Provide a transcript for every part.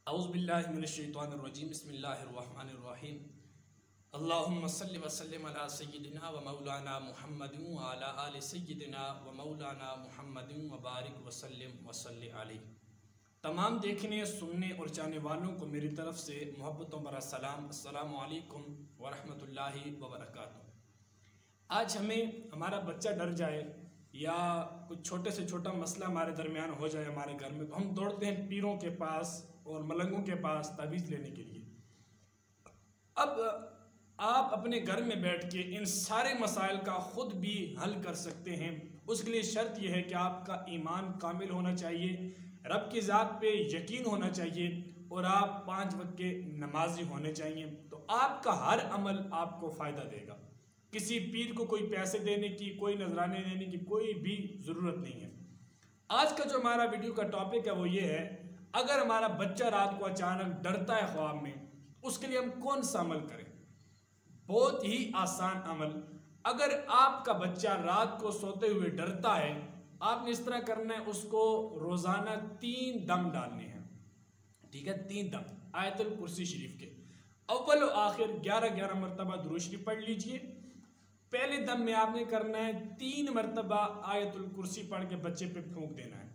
औज़ुबिल्लाहि मिनश्शैतानिर्रजीम बिस्मिल्लाहिर्रहमानिर्रहीम अल्लाहुम्मा सल्लि व सल्लिम अला सय्यिदिना व मौलाना मुहम्मदिन व अला आलि सय्यिदिना व मौलाना मुहम्मदिन व बारिक व सल्लिम व सल्लि अलैहि। तमाम देखने सुनने और चाहने वालों को मेरी तरफ से मोहब्बतों भरा सलाम, अस्सलामु अलैकुम व रहमतुल्लाहि व बरकातुहू। आज हमारा बच्चा डर जाए या कुछ छोटे से छोटा मसला हमारे दरमियान हो जाए हमारे घर में, तो हम दौड़ते हैं पीरों के पास और मलंगों के पास तावीज़ लेने के लिए। अब आप अपने घर में बैठ के इन सारे मसाइल का ख़ुद भी हल कर सकते हैं। उसके लिए शर्त यह है कि आपका ईमान कामिल होना चाहिए, रब की ज़ात पे यकीन होना चाहिए और आप 5 वक्त के नमाजी होने चाहिए। तो आपका हर अमल आपको फ़ायदा देगा। किसी पीर को कोई पैसे देने की, कोई नजराने देने की कोई भी ज़रूरत नहीं है। आज का जो हमारा वीडियो का टॉपिक है वो ये है, अगर हमारा बच्चा रात को अचानक डरता है ख्वाब में, उसके लिए हम कौन सा अमल करें। बहुत ही आसान अमल। अगर आपका बच्चा रात को सोते हुए डरता है, आपने इस तरह करना है, उसको रोज़ाना 3 दम डालने हैं। ठीक है, 3 दम आयतुल कुर्सी शरीफ के अव्वल और आखिर 11-11 मरतबा दुरूद शरीफ पढ़ लीजिए। पहले दम में आपने करना है 3 मरतबा आयतुल कुर्सी पढ़ के बच्चे पे फूंक देना है।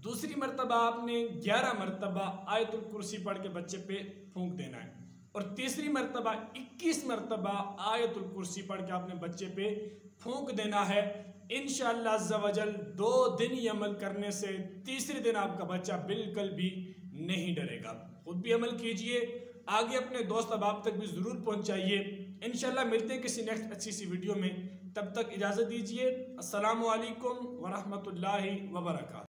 दूसरी मरतबा आपने 11 मरतबा आयतुल कुर्सी पढ़ के बच्चे पे फूंक देना है। और तीसरी मरतबा 21 मरतबा आयतुल कुर्सी पढ़ के आपने बच्चे पे फूंक देना है। इंशाअल्लाह अज़्ज़ा वजल 2 दिन ये अमल करने से तीसरे दिन आपका बच्चा बिल्कुल भी नहीं डरेगा। खुद भी अमल कीजिए, आगे अपने दोस्त अहबाब तक भी ज़रूर पहुँचाइए। इंशाअल्लाह मिलते हैं किसी नेक्स्ट अच्छी सी वीडियो में, तब तक इजाज़त दीजिए। अस्सलामु अलैकुम व रहमतुल्लाहि व बरकातुहू।